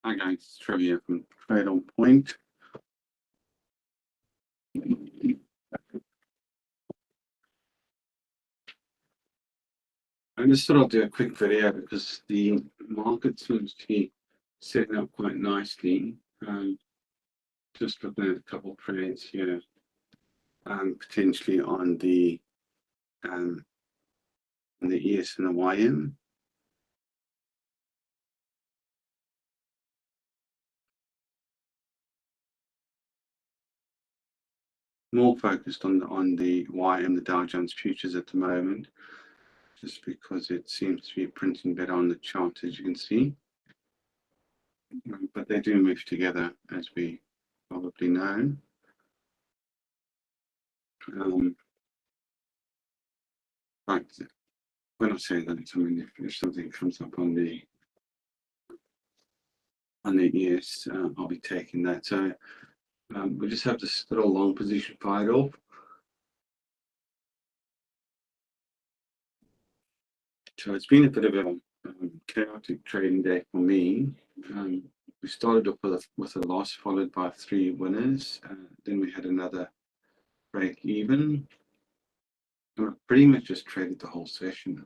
Hi guys, it's Trevor from Trade on Point. I just thought I'd do a quick video because the market seems to be setting up quite nicely. Just looking at a couple of trades here, potentially on the ES and the YM. More focused on the YM, the Dow Jones futures at the moment, just because it seems to be printing better on the chart, as you can see. But they do move together, as we probably know. Right, when I say that, I mean if something comes up on the ES, I'll be taking that. So we just have this little long position fired off. So it's been a bit of a chaotic trading day for me. We started off with a loss followed by 3 winners. Then we had another break even. And I pretty much just traded the whole session.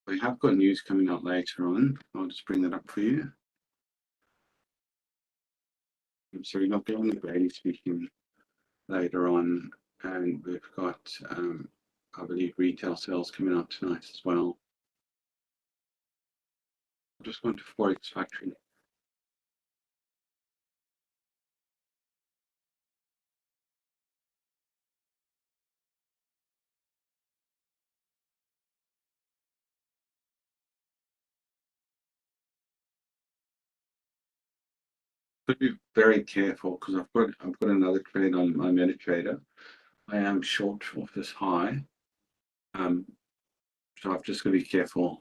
We have got news coming out later on. I'll just bring that up for you. So we've got Glenn Bailey speaking later on, and we've got, I believe, retail sales coming out tonight as well. I'll just go into Forex Factory. But be very careful because I've got another trade on my MetaTrader. I am short off this high, so I've just got to be careful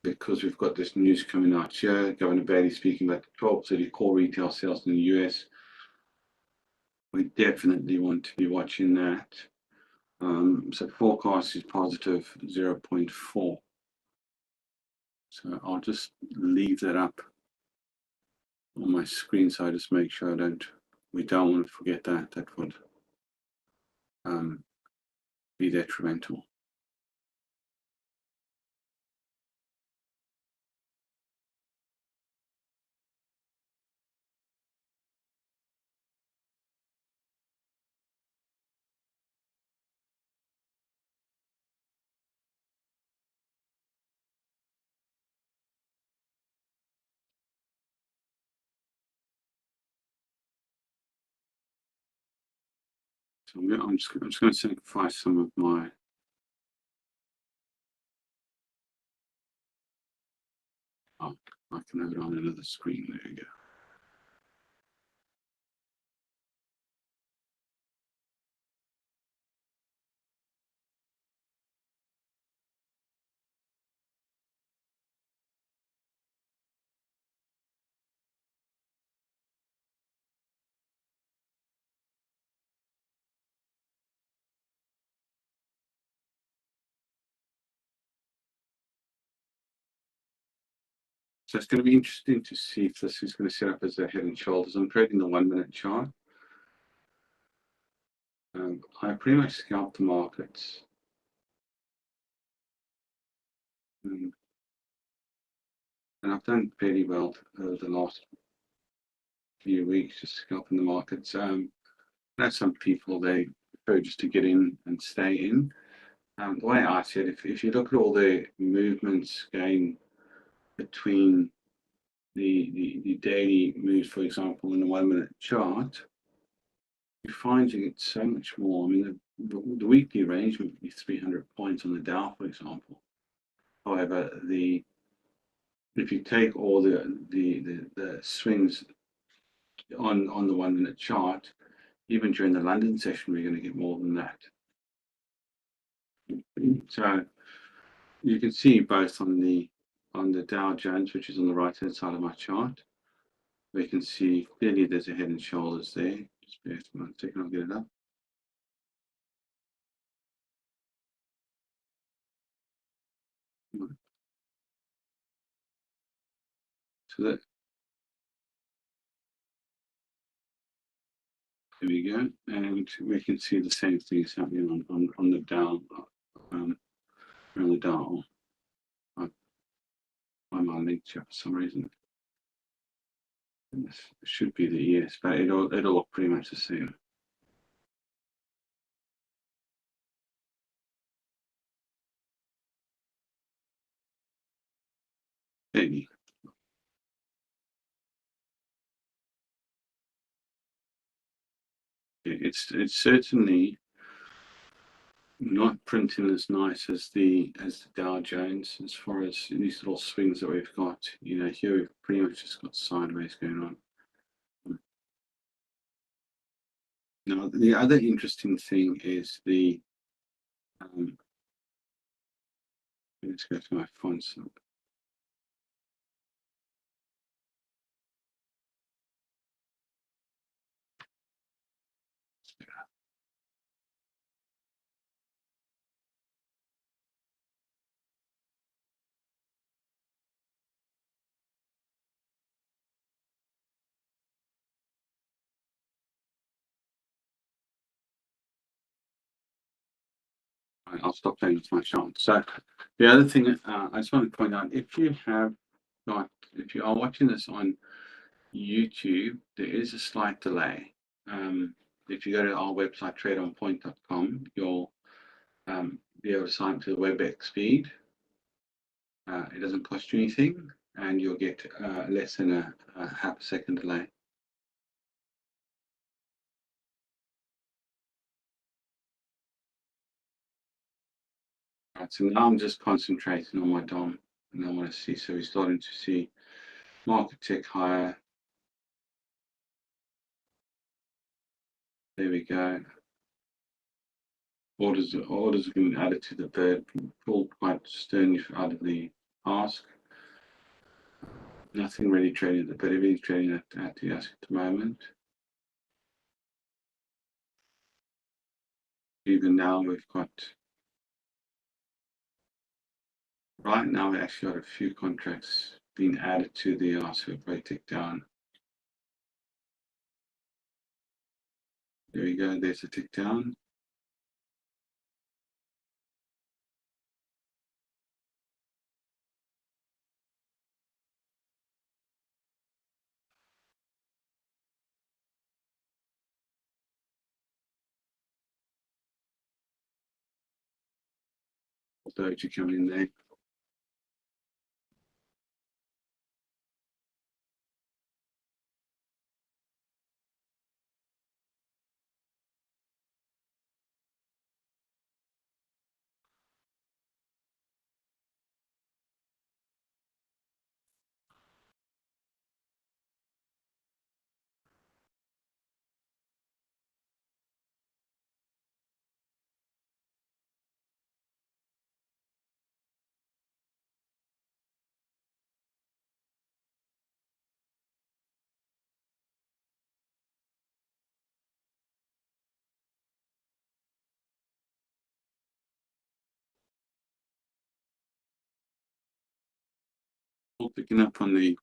because we've got this news coming out here. Governor Bailey speaking about the 12 city core retail sales in the US. We definitely want to be watching that. So forecast is positive 0.4. So I'll just leave that up on my screen so I just make sure we don't want to forget that. That would be detrimental. So I'm just going to sacrifice some of my I can have it on another screen. There you go. So it's going to be interesting to see if this is going to set up as a head and shoulders. I'm trading the 1 minute chart. I pretty much scalped the markets. And I've done fairly well over the last few weeks, just scalping the markets. I know some people, they prefer just to get in and stay in. The way I see it, if you look at all the movements going between the daily moves, for example, in the 1 minute chart, you find you get so much more. I mean, the weekly range would be 300 points on the Dow, for example. However, if you take all the swings on the 1 minute chart, even during the London session, we're going to get more than that. So you can see both on the Dow Jones, which is on the right hand side of my chart, we can see clearly there's a head and shoulders there. Just bear with me 1 second, I'll get it up. So that, there we go, and we can see the same thing is happening on the dial, um, on the dial. I'm on link for some reason. This should be the ES, but it'll look pretty much the same. Maybe. It's certainly not printing as nice as the Dow Jones as far as these little swings that we've got. You know, here we've pretty much just got sideways going on. Now, the other interesting thing is the let's go to my fonts. I'll stop playing with my chart. So the other thing I just want to point out, if you are watching this on YouTube, there is a slight delay. If you go to our website, tradeonpoint.com, you'll be able to sign up to the WebEx feed. It doesn't cost you anything, and you'll get less than a half a second delay. Right, so now I'm just concentrating on my DOM, and I want to see. So we're starting to see market tick higher. There we go. Orders have been added to the bird, pulled quite sternly out of the ask. Nothing really trading, but everything's trading at the ask at the moment. Even now we've got, right now we actually got a few contracts being added to the ask. We'll probably tick down. There we go, there's a tick down. Doji coming in there. All picking up on the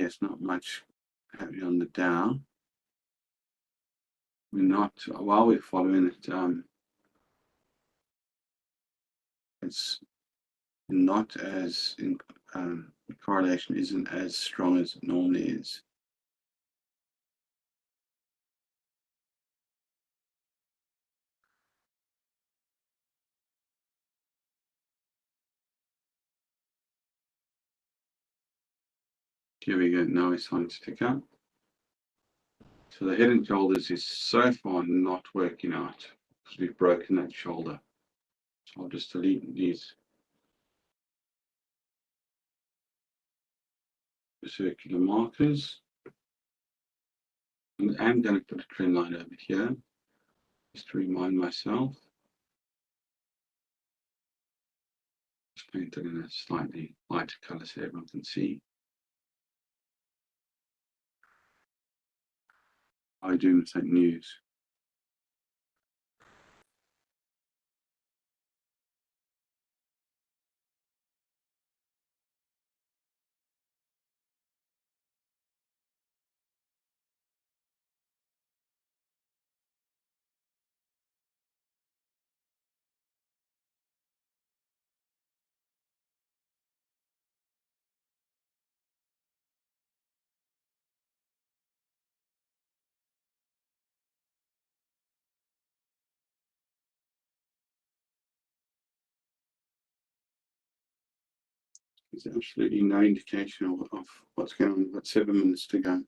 ES, not much happening on the Dow. We're not, while we're following it, it's not as the correlation isn't as strong as it normally is. Here we go, now it's time to pick up. So the head and shoulders is so far not working out because we've broken that shoulder. So I'll just delete these circular markers. And I'm going to put a trend line over here just to remind myself. Just paint it in a slightly lighter color so everyone can see. I do take news. There's absolutely no indication of what's going on. We've got 7 minutes to go.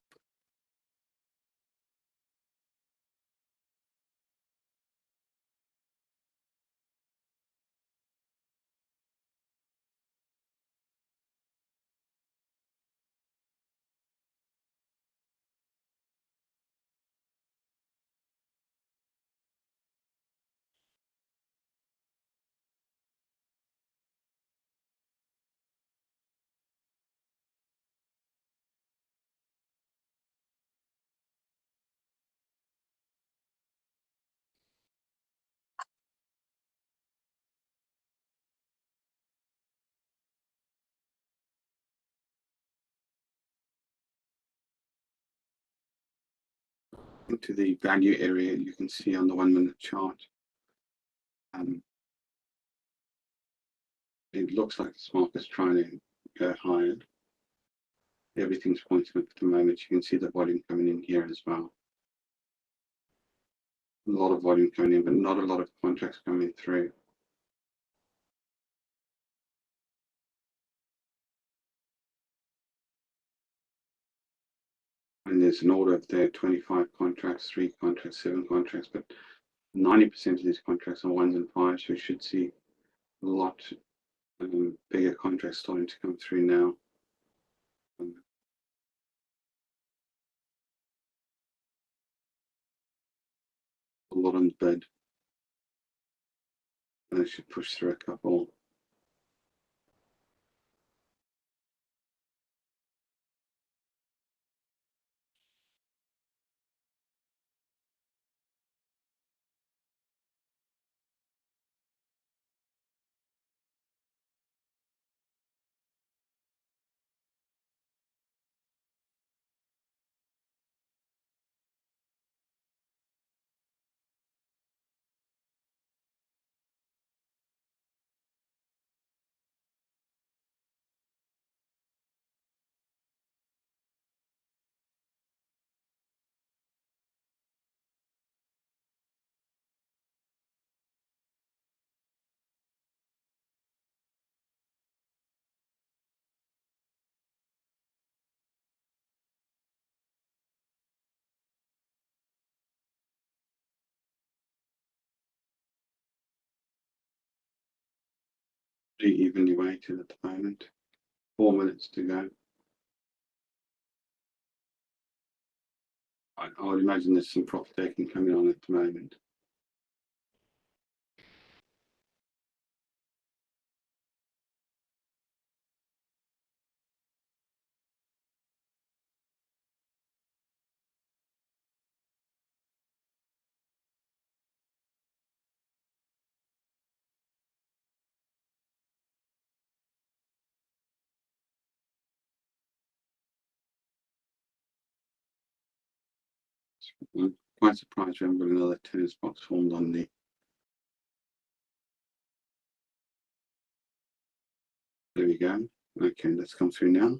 Into the value area, you can see on the 1 minute chart. It looks like this market's trying to go higher. Everything's pointing up at the moment. You can see the volume coming in here as well. A lot of volume coming in, but not a lot of contracts coming through. And there's an order of there, 25 contracts, 3 contracts, 7 contracts, but 90% of these contracts are 1s and 5s. So we should see a lot bigger contracts starting to come through now. A lot on the bid. And I should push through a couple. Pretty evenly weighted at the moment. 4 minutes to go. I would imagine there's some profit taking coming on at the moment. I'm quite surprised we haven't got another tennis box formed on the. There we go. Okay, let's come through now.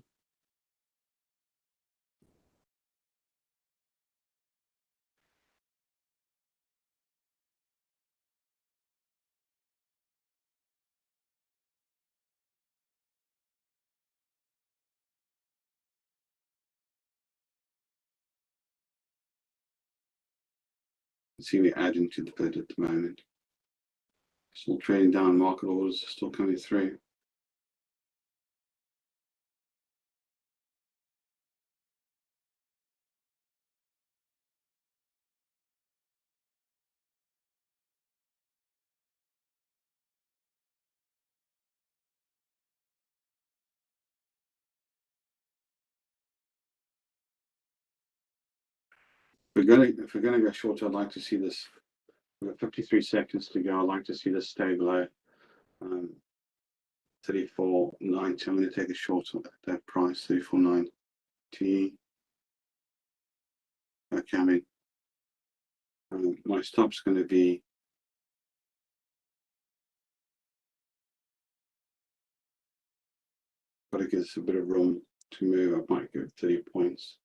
See, we're adding to the bid at the moment. Still trading down, market orders are still coming through. If we're gonna go short, I'd like to see this. We've got 53 seconds to go. I'd like to see this stay below 34.90. I'm going to take a short at that price, 34.90. Okay, I mean, my stop's going to be got to give us a bit of room to move. I might give 30 points.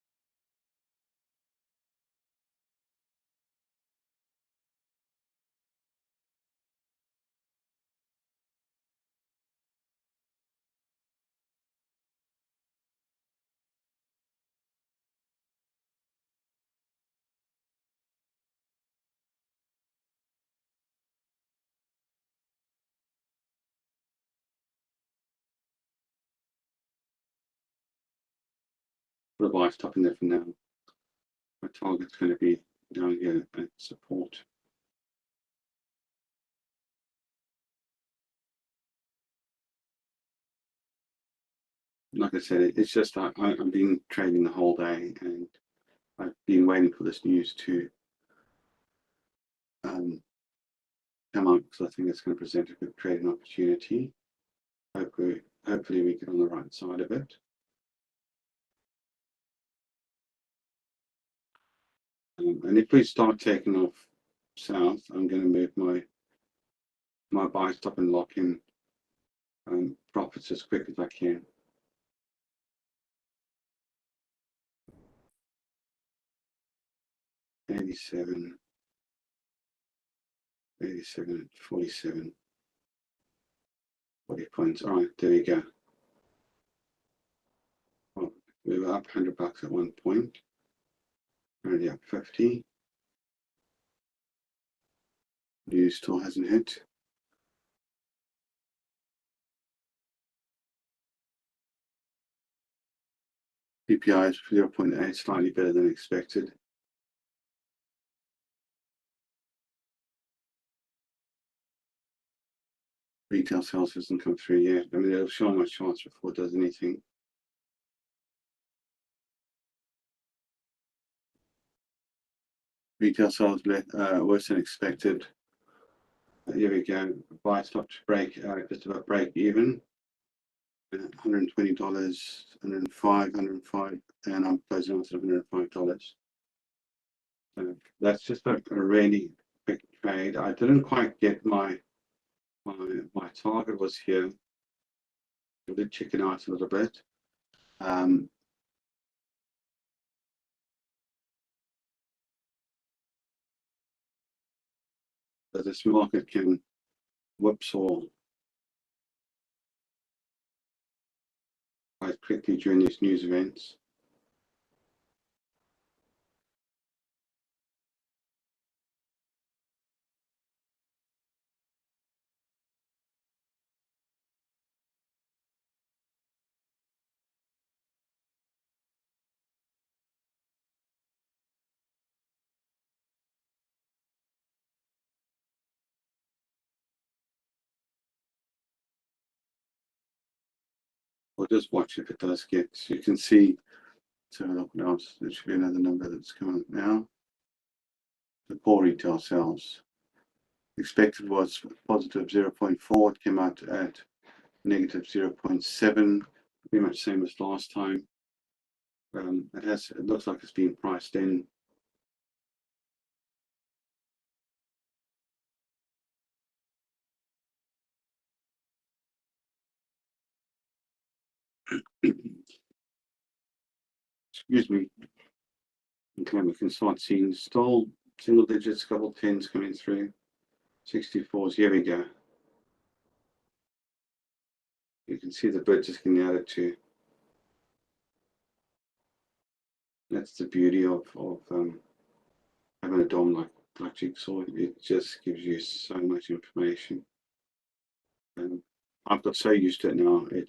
put a buy stop in there for now. My target's going to be down here at support. Like I said, it's just I've been trading the whole day, and I've been waiting for this news to come up, because I think it's going to present a good trading opportunity. Hopefully we get on the right side of it. And if we start taking off south, I'm going to move my buy stop and lock in profits as quick as I can. $87, 47, 40 points. All right, there we go. Well, we were up $100 at one point. Already up 50. News still hasn't hit. PPI is 0.8, slightly better than expected. Retail sales hasn't come through yet. I mean, it'll show my charts before it does anything. Retail sales worse than expected. Here we go. Buy stop to break, just about break even. $120, 105, 105, and I'm closing out at $105. So that's just a really big trade. I didn't quite get my target was here. I did chicken out a little bit. But this market can whipsaw quite quickly during these news events. We'll just watch if it does get, you can see, so look what else, there should be another number that's coming up now. The core retail sales. Expected was positive 0.4, it came out at negative 0.7, pretty much same as last time. It looks like it's been priced in. Excuse me. Okay, we can start seeing still single digits, couple tens coming through. 64s, here we go. You can see the bid just getting added to. That's the beauty of having a DOM like Jigsaw. It just gives you so much information. I've got so used to it now. I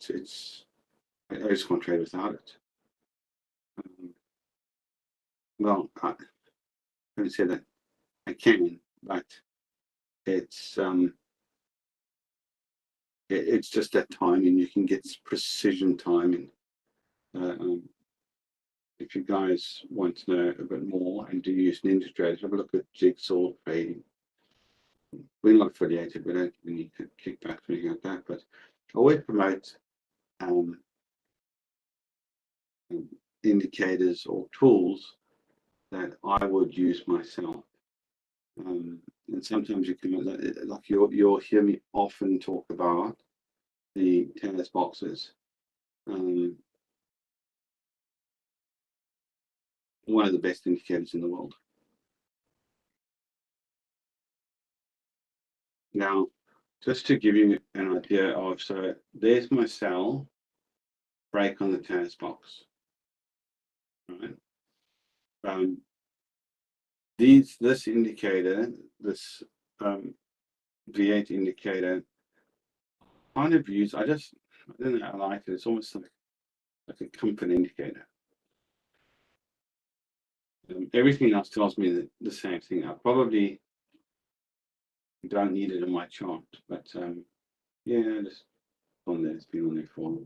just can't trade without it. Well, I don't say that I can, but it's just that timing. You can get precision timing. If you guys want to know a bit more and do use NinjaTrader, have a look at Jigsaw trading. We're not affiliated, we don't need to kick back or anything like that, but I always promote indicators or tools that I would use myself. And sometimes you can, like you'll hear me often talk about the TAS boxes. One of the best indicators in the world. Now, just to give you an idea of, so there's my sell, break on the TAS box. Right. This indicator, this V8 indicator, kind of use, I don't know, I like it. It's almost like a comfort indicator. Everything else tells me the same thing. I probably don't need it in my chart, but yeah, just on there. It's been on there for.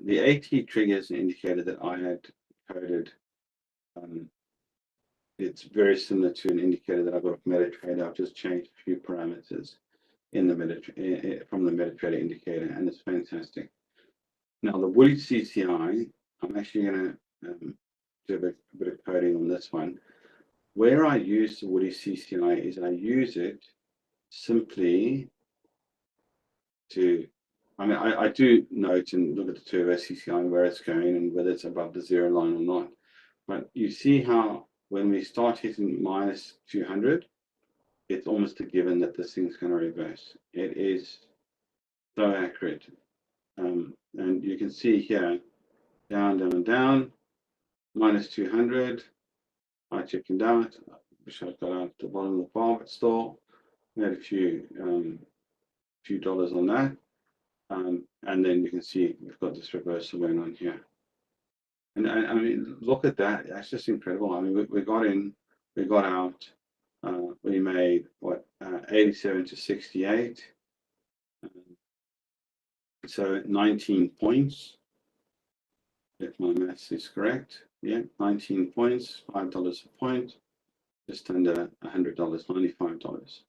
The AT trigger is an indicator that I had coded. It's very similar to an indicator that I've got from MetaTrader. I've just changed a few parameters in the from the MetaTrader indicator, and it's fantastic. Now the Woody CCI, I'm actually going to do a bit of coding on this one. Where I use the Woody CCI is I use it simply to, I do note and look at the Turbo CCI and where it's going and whether it's above the zero line or not. But you see how when we start hitting minus 200, it's almost a given that this thing's going to reverse. It is so accurate. And you can see here, down, down, down, minus 200. I chickened out. I wish I'd got out at the bottom of the bar, but still made a few dollars on that. And then you can see we've got this reversal going on here. And I mean, look at that. That's just incredible. I mean, we got in, we got out, we made what, 87 to 68. So 19 points, if my maths is correct. Yeah, 19 points, $5 a point, just under $100, $95.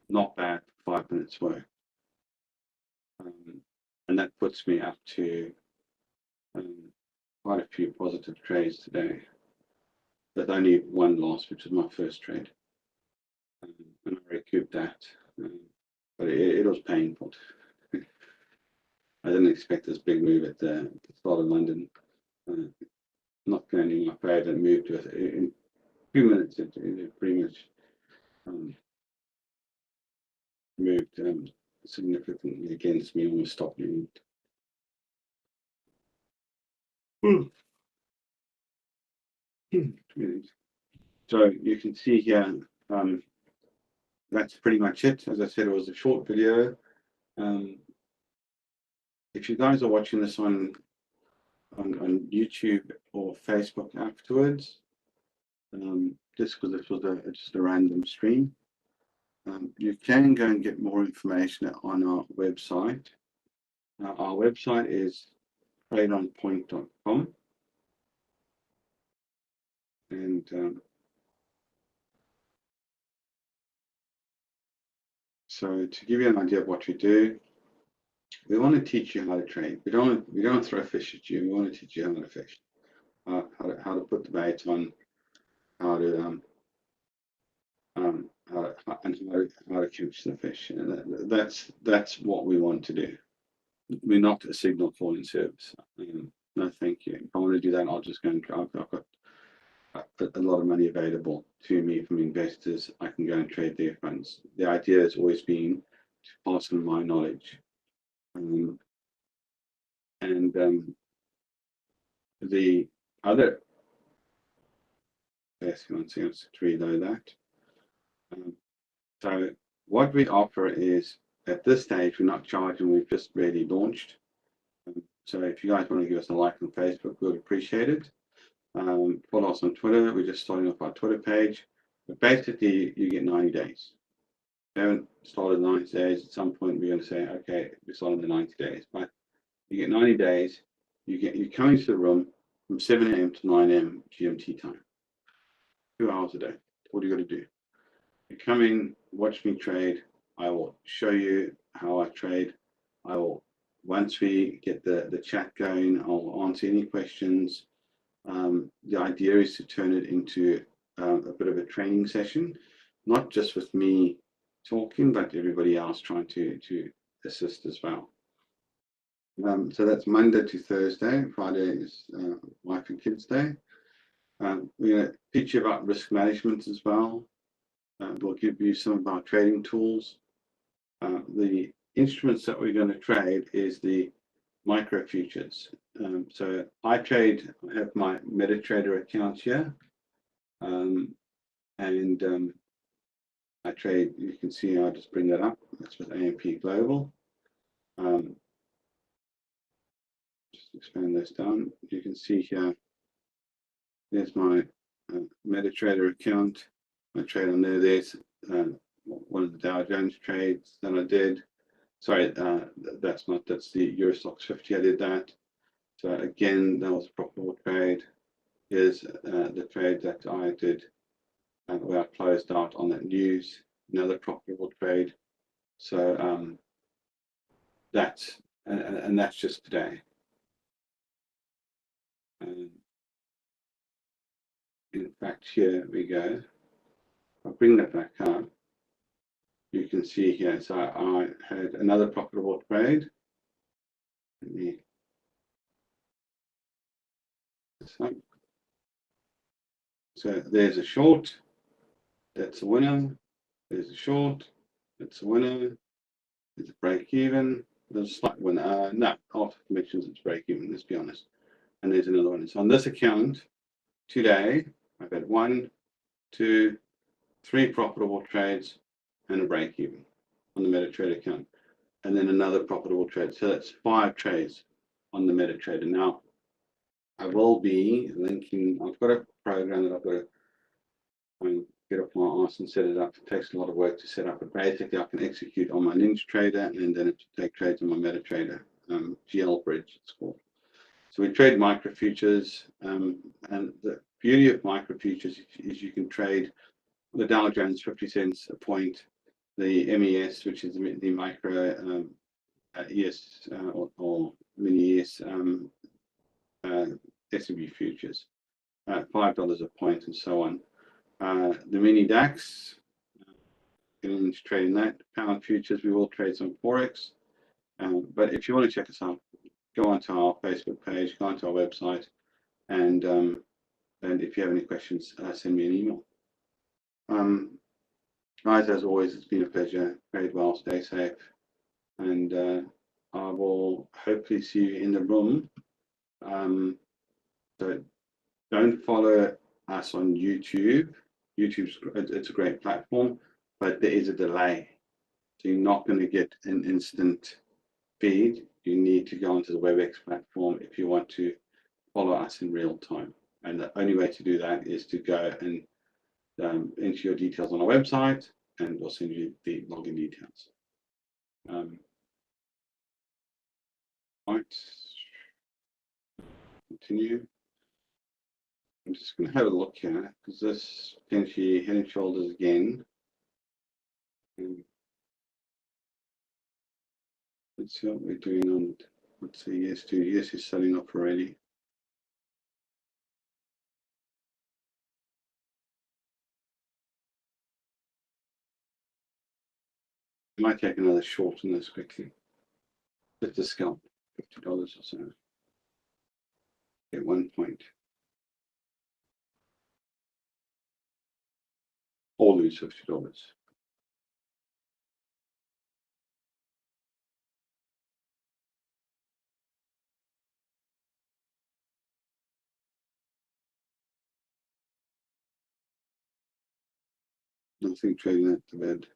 Not bad for 5 minutes work. And that puts me up to quite a few positive trades today, but only one loss, which was my first trade. And I recouped that, but it was painful. I didn't expect this big move at the start of London. Not going in my favour, and moved to in a few minutes. It pretty much moved significantly against me, almost stopped me. So you can see here, that's pretty much it. As I said, it was a short video. If you guys are watching this on YouTube or Facebook afterwards, just because this was just a random stream, you can go and get more information on our website. Our website is tradeonpoint.com, and so to give you an idea of what we do, we want to teach you how to trade. We don't throw fish at you. We want to teach you how to fish, how to put the bait on, how to catch the fish. And that's what we want to do. We're not a signal calling service. No, thank you. If I want to do that, I'll just go and I've got a lot of money available to me from investors. I can go and trade their funds. The idea has always been to pass on my knowledge. The other, yes, one second to reload that. So what we offer is, at this stage, we're not charging, we've just really launched. So if you guys want to give us a like on Facebook, we'd appreciate it. Follow us on Twitter. We're just starting off our Twitter page. But basically, you get 90 days. We haven't started 90 days. At some point, we're going to say, okay, we're starting the 90 days. But you get 90 days. You come into the room from 7 a.m. to 9 a.m. GMT time. 2 hours a day. What do you got to do? You come in, watch me trade. I will show you how I trade. I will, once we get the chat going, I'll answer any questions. The idea is to turn it into a bit of a training session, not just with me talking, but everybody else trying to assist as well. So that's Monday to Thursday. Friday is Wife and Kids Day. We're going to teach you about risk management as well. We'll give you some of our trading tools. The instruments that we're going to trade is the micro futures. So I have my MetaTrader account here, and I trade. You can see I'll just bring that up. That's with AMP Global. Just expand this down. You can see here there's my MetaTrader account. My trade on there. There's one of the Dow Jones trades that I did. Sorry, that's the Eurostoxx 50. I did that. So again, that was a profitable trade. Here's the trade that I did where I closed out on that news. Another profitable trade. So that's and that's just today. In fact, here we go. I'll bring that back up. You can see here. So I had another profitable trade. Let me so there's a short. That's a winner. There's a short. That's a winner. There's a break even. There's a slight winner. No, after commissions, it's break even. Let's be honest. And there's another one. So on this account today, I've had 1, 2, 3 profitable trades and a break even on the MetaTrader account, and then another profitable trade. So that's 5 trades on the MetaTrader. Now, I will be linking. I've got a program that I've got to get up my arse and set it up. It takes a lot of work to set up, but basically I can execute on my NinjaTrader and then take trades on my MetaTrader, GL Bridge it's called. So we trade micro futures, and the beauty of micro futures is you can trade the Dow Jones 50 cents a point, the MES, which is the micro ES or mini ES S&P futures, $5 a point, and so on. The mini DAX, getting into trading that. Pound futures, we will trade some Forex. But if you want to check us out, go onto our Facebook page, go onto our website, and if you have any questions, send me an email. Guys, as always, it's been a pleasure. Trade well, stay safe, and I will hopefully see you in the room. So don't follow us on YouTube. It's a great platform, but there is a delay. So you're not going to get an instant feed. You need to go onto the WebEx platform if you want to follow us in real time. And the only way to do that is to go and enter your details on our website, and we'll send you the login details. Right. Continue. I'm just going to have a look here because this potentially head and shoulders again. Let's see what we're doing on. Let's see. Yes, yes is selling off already. I might take another short on this quickly. Just a scalp, $50 or so. At 1 point. Or lose $50. Nothing trading at the bed.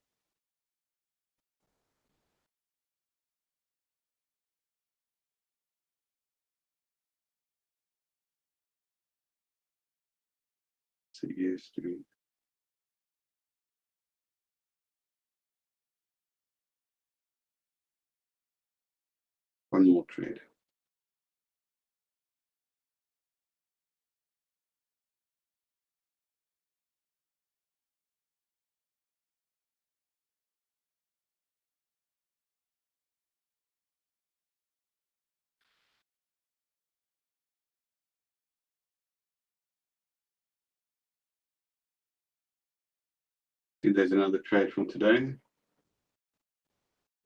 So yes, doing. One more trade. There's another trade from today.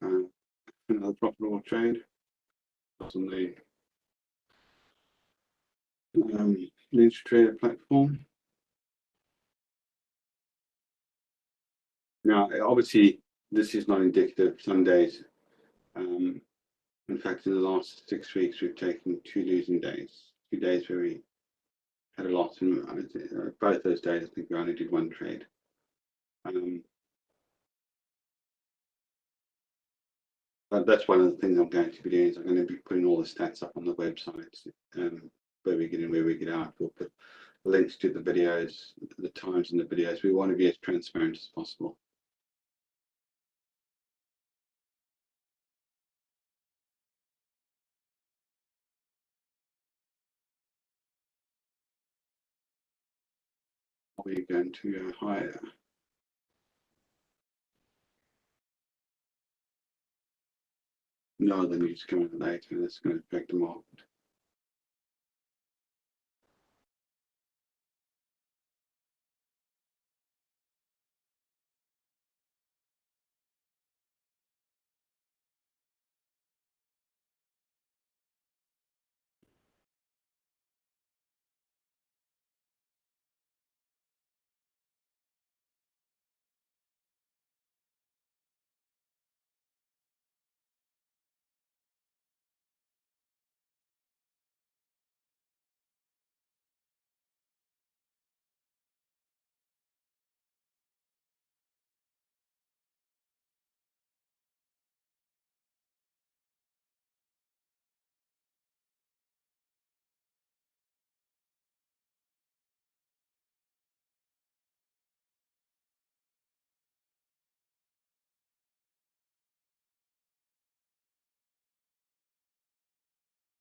Another profitable trade. That's on the NinjaTrader platform. Now, obviously, this is not indicative. Some days, in fact, in the last 6 weeks, we've taken 2 losing days. 2 days where we had a loss, and both those days, I think we only did 1 trade. But that's one of the things I'm going to be doing. Is I'm going to be putting all the stats up on the website, where we get in, where we get out. We'll put links to the videos, the times in the videos. We want to be as transparent as possible. We're going to go higher. No, the news coming later. That's going to affect the market.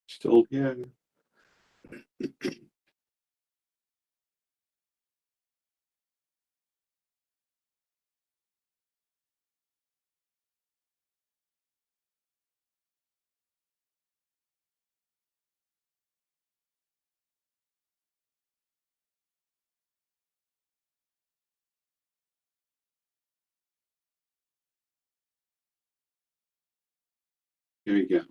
Still here. Here we go.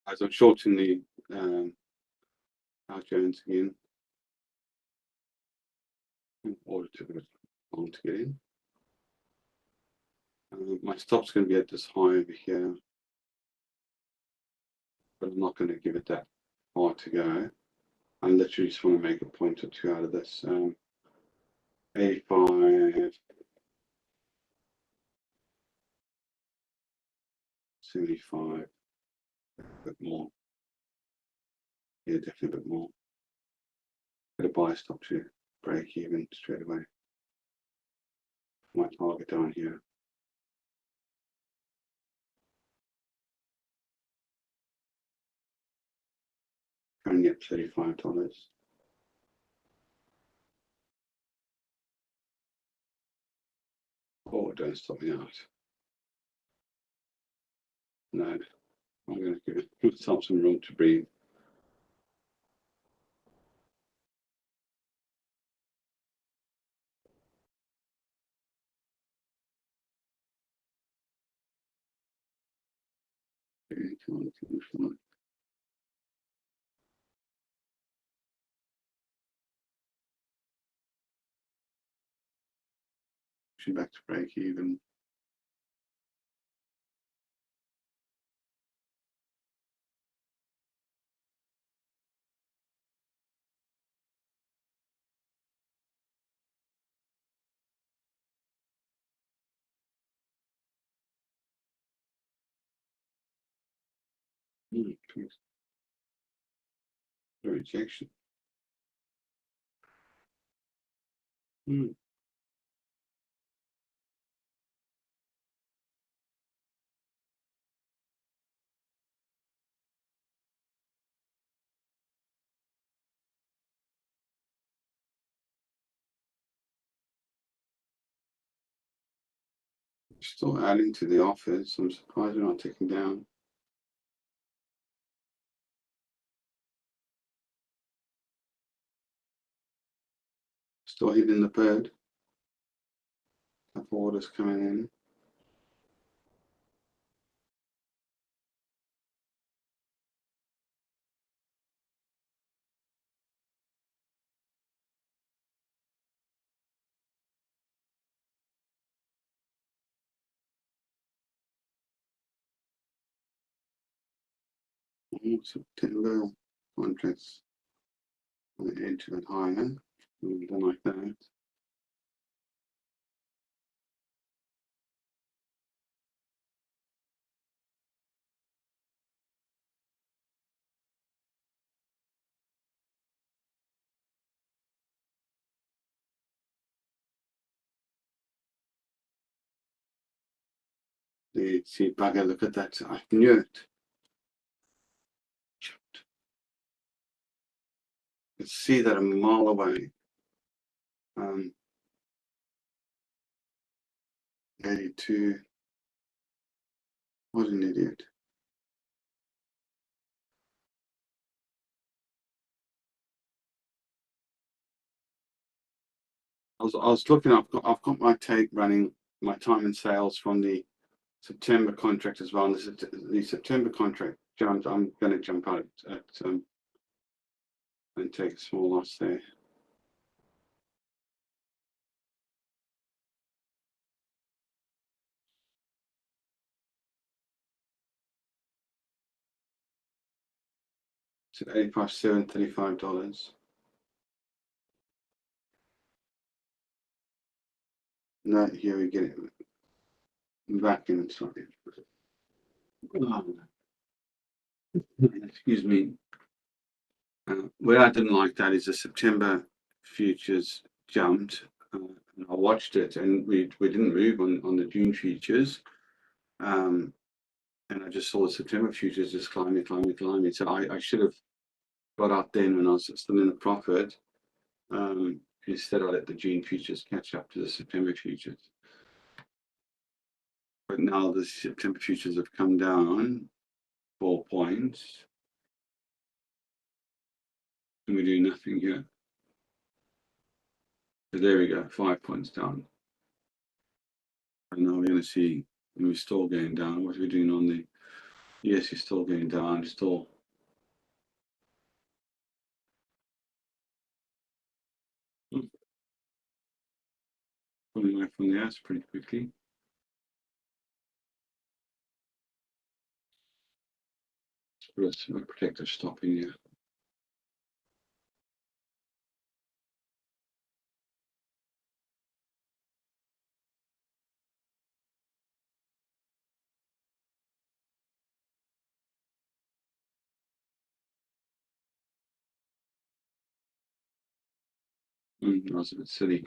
As I'm shorting the Dow Jones again, in order to get on to get in. My stop's going to be at this high over here, but I'm not going to give it that far to go. I literally just want to make a point or two out of this. 85, 75, a bit more. Yeah, definitely a bit more. Get a buy stop to break even straight away. My target down here. Currently at $35. Oh, don't stop me out. No, I'm going to give myself some room to breathe. Okay, come on. Back to break even. Rejection. Still adding to the offers. I'm surprised we're not taking down. Still hitting the bird. Couple orders coming in. September contracts on the edge of it higher. We've done like that. See, bugger, look at that. I knew it. Let's see that a mile away. 82. What an idiot. I was looking. I've got my tape running, my time and sales from the September contract as well. And the September contract jumped. I'm going to jump out at and take a small loss there. So 85.7, $35. No, here we get it back in. Sorry. Excuse me. Where I didn't like that is the September futures jumped. And I watched it, and we didn't move on the June futures. And I just saw the September futures just climbing. So I should have got out then when I was still in a profit. Instead, I let the June futures catch up to the September futures. But now the September futures have come down 4 points. And we do nothing here. So there we go, 5 points down. And now we're going to see, and we're still going down. What are we doing on the, yes, you're still going down, still. Pulling away from the S pretty quickly. Let's put a protective stop in here. That was a bit silly.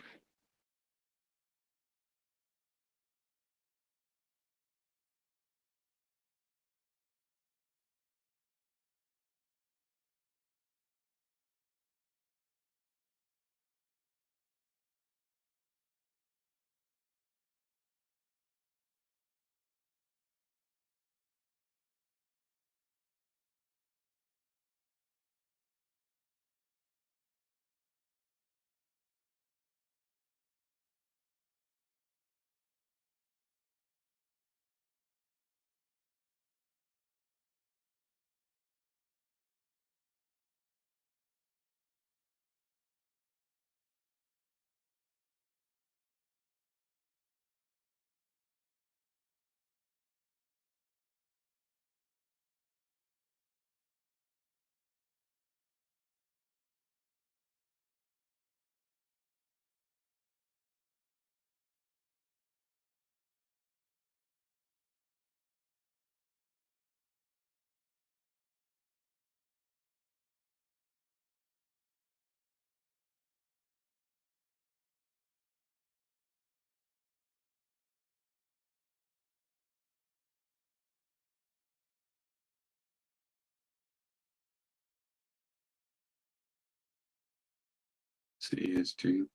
So ES2.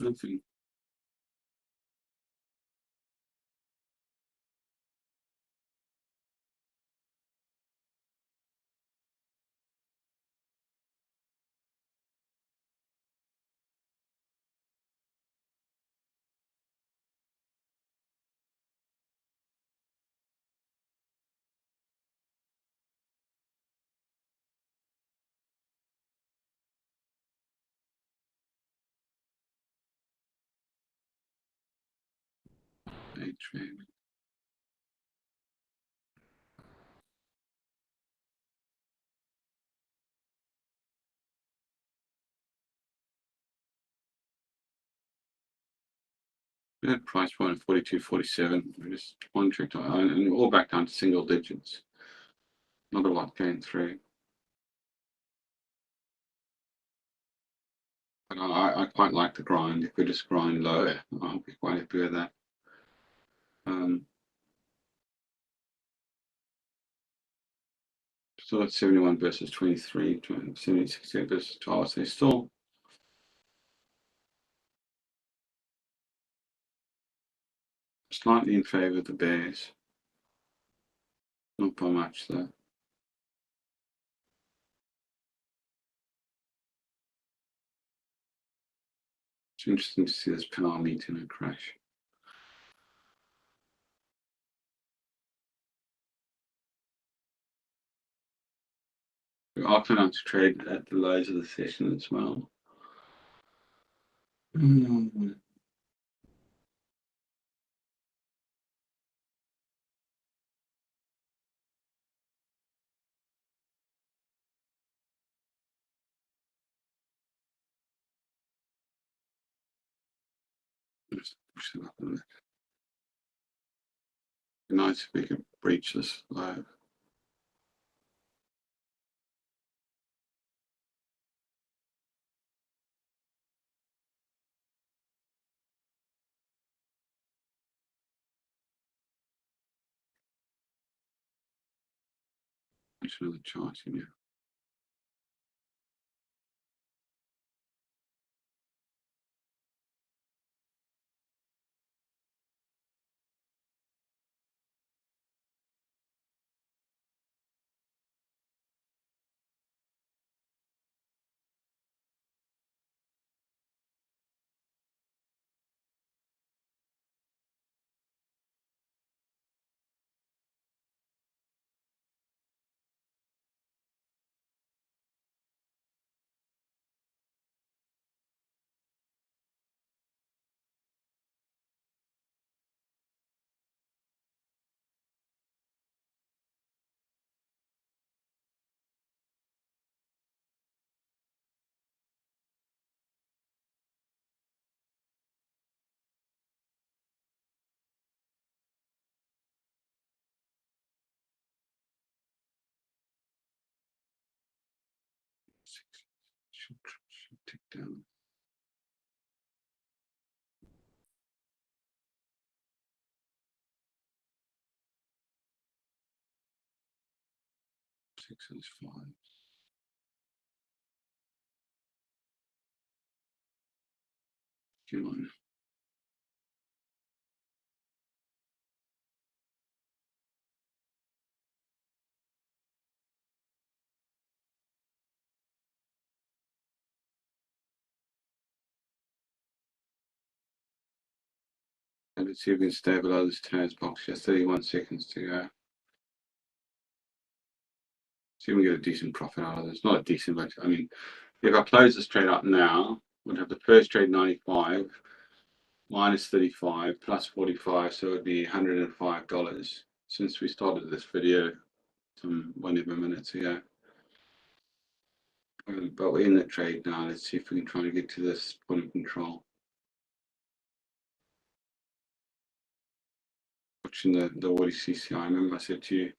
Nothing. A trade. We had price point of 42.47. We just one tricked on, and all back down to single digits. Not a lot going through. But I quite like the grind. If we just grind low, I'll be quite happy with that. Still at 71 versus 23, 76 versus 12. So still slightly in favour of the Bears. Not by much though. It's interesting to see this power meet in a crash. We are planning to trade at the lows of the session as well. Just push it up a bit. Be nice if we could breach this low. Push another chart in here. Should tick down. Six is fine. Come on. And let's see if we can stabilize this tennis box. Just 31 seconds to go. See if we can get a decent profit out of this. Not a decent, but I mean, if I close this trade up now, we'd have the first trade 95 minus 35 plus 45, so it would be $105 since we started this video some whatever minutes ago. But we're in the trade now. Let's see if we can try to get to this point of control. Watching the Woody CCI, remember I said to you,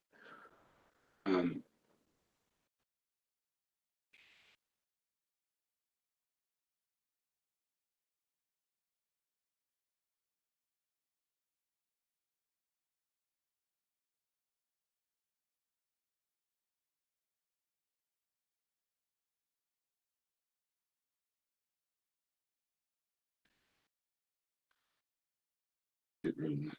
get rid of that.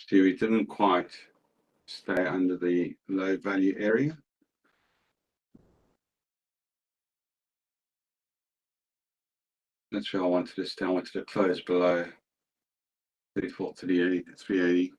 See, we didn't quite stay under the low value area. That's where I wanted to stay. I wanted to close below 34, 38, 380.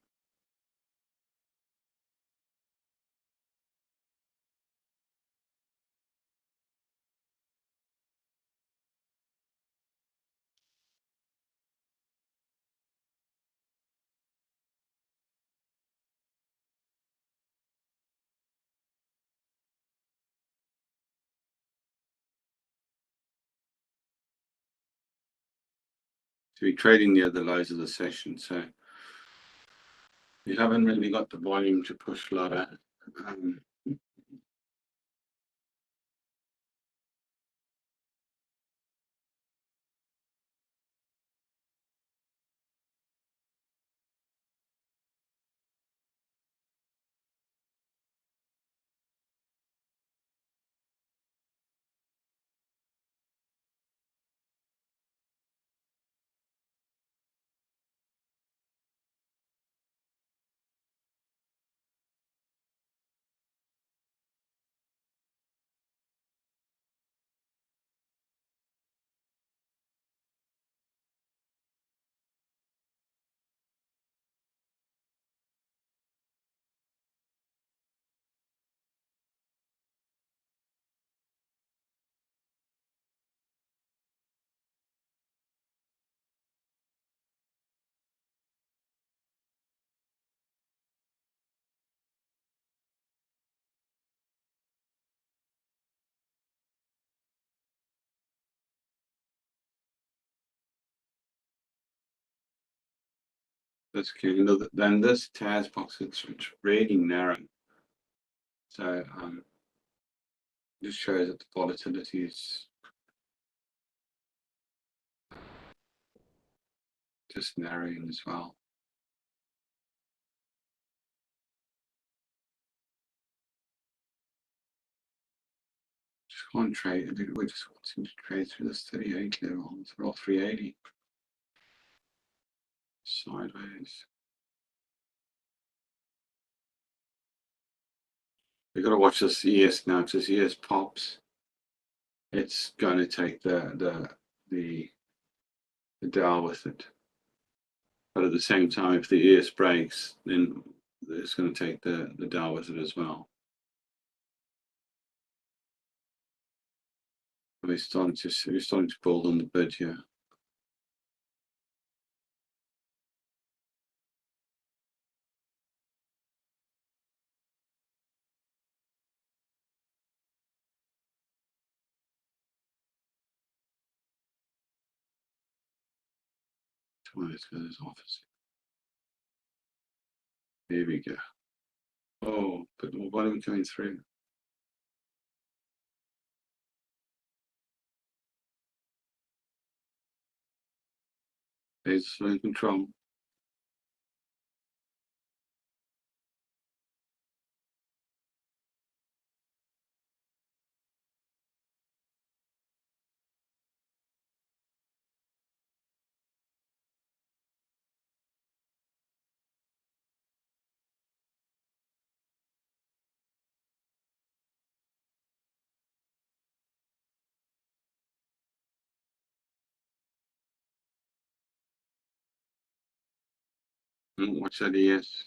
to be trading near the lows of the session. So you haven't really got the volume to push lower. This candle, then this TAS box, it's really narrow. So just shows that the volatility is just narrowing as well. Just can't trade. We're just wanting to trade through this 38 level. It's all 380 sideways. We've got to watch this ES now, because ES pops, it's going to take the Dow with it. But at the same time, if the ES breaks, then it's going to take the Dow with it as well. We're starting to build on the bid here. Let's go to his office. Here we go. Oh, but why are we going through? There's in control. What's that ES?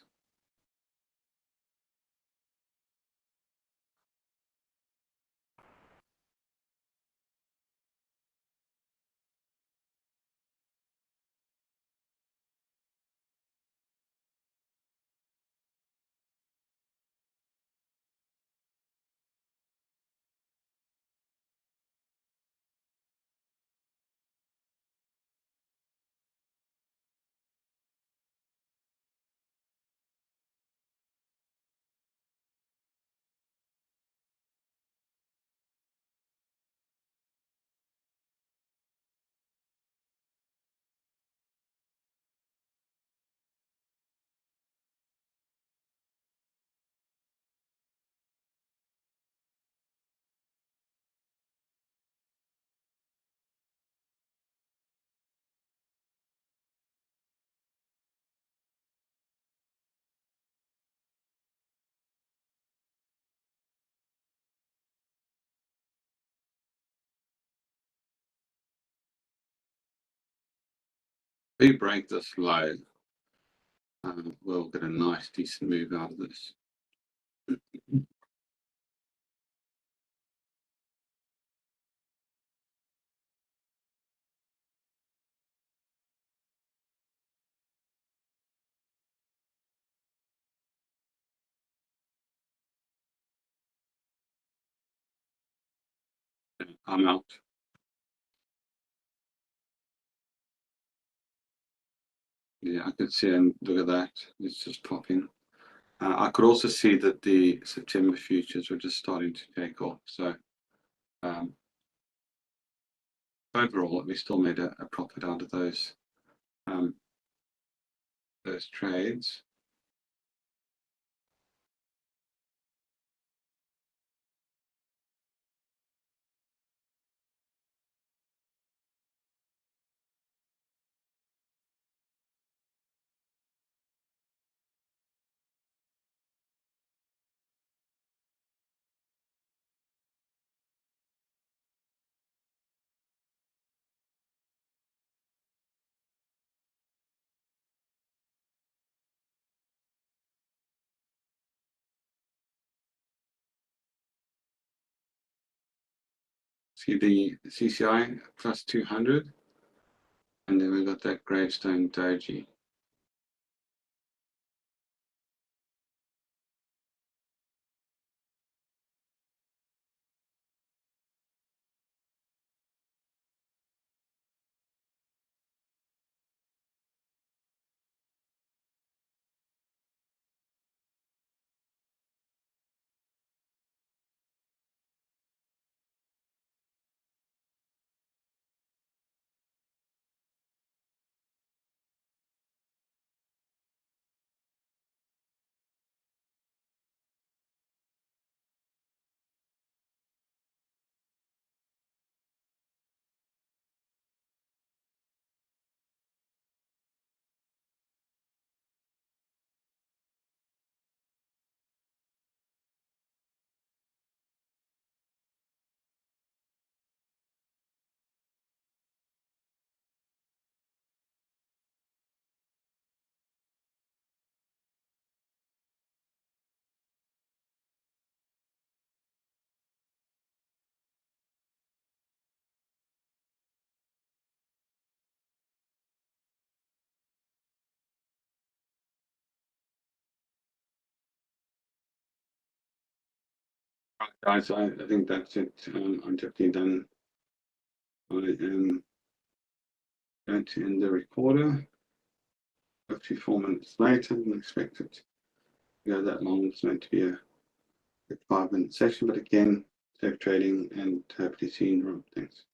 We break this low, we'll get a nice decent move out of this. I'm out. Yeah, I could see, and look at that, it's just popping. I could also see that the September futures were just starting to take off. So um, overall, we still made a profit out of um, those trades. See the CCI plus 200, and then we got that Gravestone Doji. Guys, I think that's it. I'm definitely done. I am going to end the recorder. 54 minutes later, I didn't expect it to go that long. It's meant to be a 5-minute session, but again, safe trading and hopefully seeing Rob. Thanks.